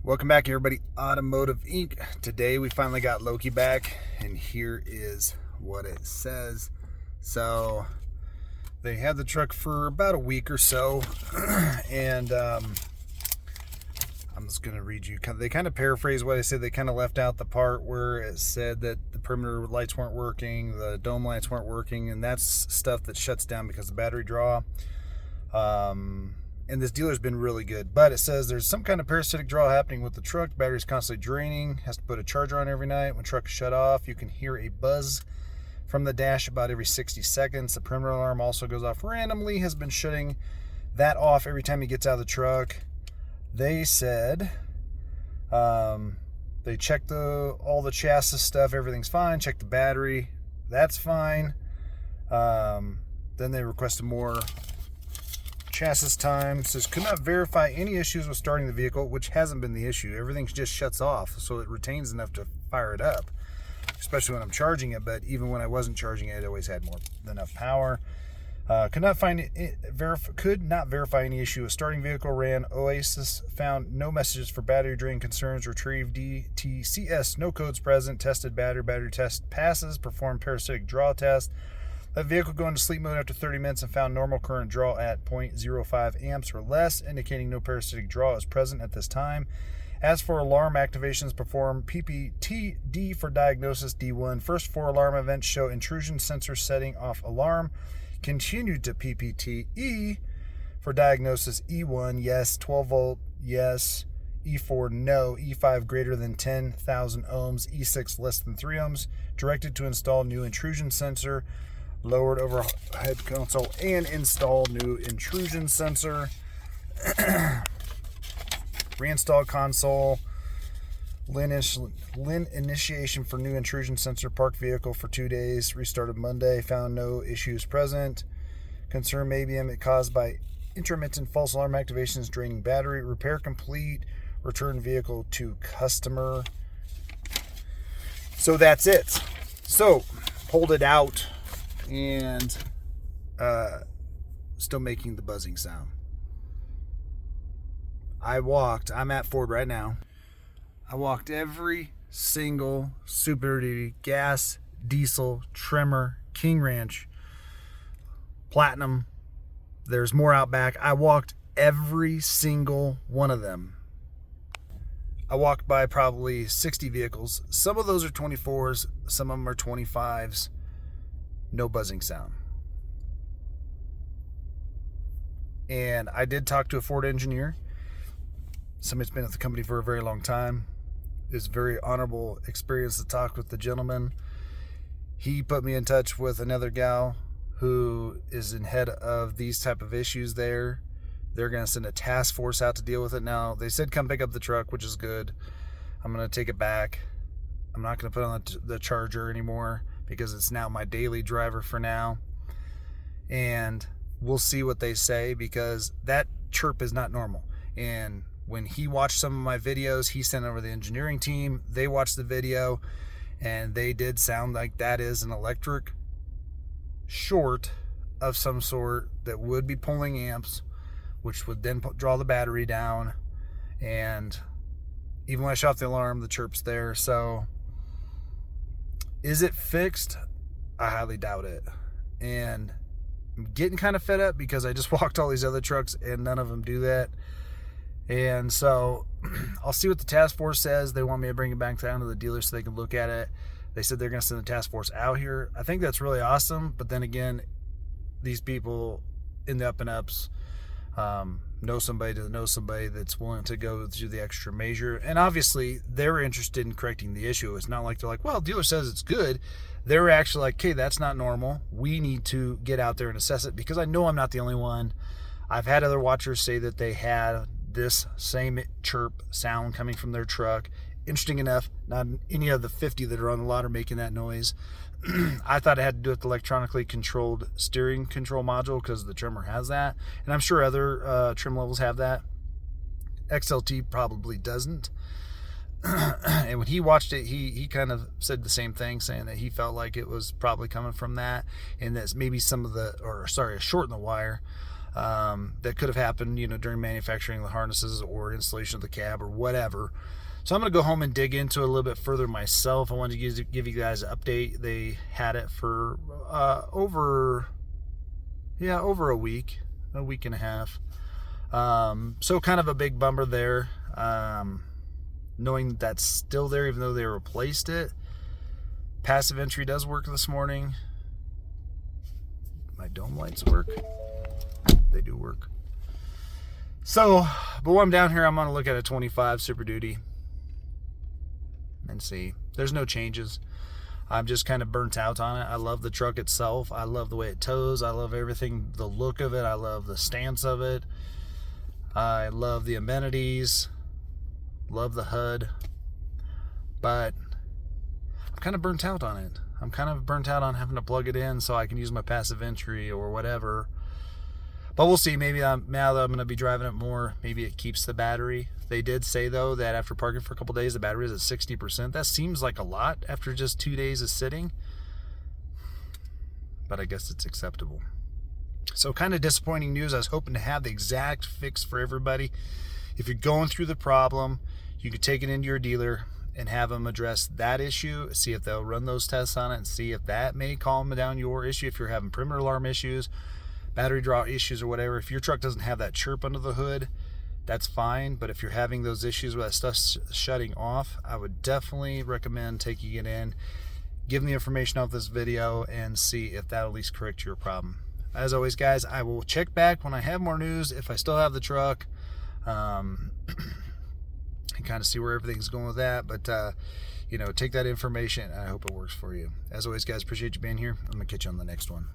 Welcome back, everybody. Automotive Inc. Today we finally got Loki back, and here is what it says. So they had the truck for about a week or so, and I'm just going to read you. They kind of paraphrase what I said. They kind of left out the part where it said that the perimeter lights weren't working, the dome lights weren't working, and that's stuff that shuts down because of battery draw. And this dealer's been really good, but it says there's some kind of parasitic draw happening with the truck. Battery's constantly draining, has to put a charger on every night. When truck is shut off, you can hear a buzz from the dash about every 60 seconds. The perimeter alarm also goes off randomly, has been shutting that off every time he gets out of the truck. They said they checked all the chassis stuff, everything's fine. Checked the battery, that's fine. Then they requested more chassis time. Says could not verify any issues with starting the vehicle, which hasn't been the issue. Everything just shuts off, so it retains enough to fire it up, especially when I'm charging it. But even when I wasn't charging it, it always had enough power. Could not verify any issue with starting vehicle. Ran Oasis, found no messages for battery drain concerns. Retrieved DTCS, no codes present. Tested battery test passes. Performed parasitic draw test. Let vehicle go into sleep mode after 30 minutes and found normal current draw at 0.05 amps or less, indicating no parasitic draw is present at this time. As for alarm activations, perform PPTD for diagnosis D1. First 4 alarm events show intrusion sensor setting off alarm. Continued to PPTE for diagnosis E1, yes. 12 volt, yes. E4, no. E5 greater than 10,000 ohms. E6 less than 3 ohms. Directed to install new intrusion sensor. Lowered overhead console and install new intrusion sensor. Reinstalled console. Lin initiation for new intrusion sensor. Parked vehicle for 2 days. Restarted Monday. Found no issues present. Concern may be caused by intermittent false alarm activations draining battery. Repair complete. Return vehicle to customer. So that's it. So pulled it out. And still making the buzzing sound. I'm at Ford right now. I walked every single Super Duty, gas, diesel, Tremor, King Ranch, Platinum. There's more out back. I walked every single one of them. I walked by probably 60 vehicles. Some of those are 24s, some of them are 25s. No buzzing sound. And I did talk to a Ford engineer. Somebody's been at the company for a very long time. It's a very honorable experience to talk with the gentleman. He put me in touch with another gal who is in head of these type of issues there. They're going to send a task force out to deal with it. Now, they said come pick up the truck, which is good. I'm going to take it back. I'm not going to put on the charger anymore, because it's now my daily driver for now. And we'll see what they say, because that chirp is not normal. And when he watched some of my videos, he sent over the engineering team. They watched the video, and they did sound like that is an electric short of some sort that would be pulling amps, which would then draw the battery down. And even when I shut off the alarm, the chirp's there. So is it fixed? I highly doubt it. And I'm getting kind of fed up because I just walked all these other trucks and none of them do that. And so I'll see what the task force says. They want me to bring it back down to the dealer so they can look at it. They said they're going to send the task force out here. I think that's really awesome. But then again, these people in the up and ups know somebody that's willing to go through the extra measure. And obviously they're interested in correcting the issue. It's not like they're like, well, dealer says it's good. They're actually like, okay, that's not normal. We need to get out there and assess it, because I know I'm not the only one. I've had other watchers say that they had this same chirp sound coming from their truck. Interesting enough, not any of the 50 that are on the lot are making that noise. I thought it had to do with the electronically controlled steering control module, because the Tremor has that. And I'm sure other trim levels have that. XLT probably doesn't. And when he watched it, he kind of said the same thing, saying that he felt like it was probably coming from that, and that's maybe some of a short in the wire. that could have happened, during manufacturing the harnesses or installation of the cab or whatever. So I'm going to go home and dig into it a little bit further myself. I wanted to give you guys an update. They had it for over a week and a half. So kind of a big bummer there. Knowing that's still there even though they replaced it. Passive entry does work this morning. My dome lights work. They do work. So, but while I'm down here, I'm going to look at a 25 Super Duty and see. There's no changes. I'm just kind of burnt out on it. I love the truck itself. I love the way it tows. I love everything, the look of it. I love the stance of it. I love the amenities. Love the HUD. But I'm kind of burnt out on it. I'm kind of burnt out on having to plug it in so I can use my passive entry or whatever. But we'll see. Maybe now that I'm going to be driving it more, maybe it keeps the battery. They did say, though, that after parking for a couple days, the battery is at 60%. That seems like a lot after just 2 days of sitting. But I guess it's acceptable. So kind of disappointing news. I was hoping to have the exact fix for everybody. If you're going through the problem, you could take it into your dealer and have them address that issue, see if they'll run those tests on it and see if that may calm down your issue. If you're having perimeter alarm issues, battery draw issues or whatever, if your truck doesn't have that chirp under the hood, that's fine. But if you're having those issues with that stuff shutting off, I would definitely recommend taking it in, give them the information off this video, and see if that'll at least correct your problem. As always, guys, I will check back when I have more news, if I still have the truck, and kind of see where everything's going with that. But take that information, and I hope it works for you. As always, guys, appreciate you being here. I'm gonna catch you on the next one.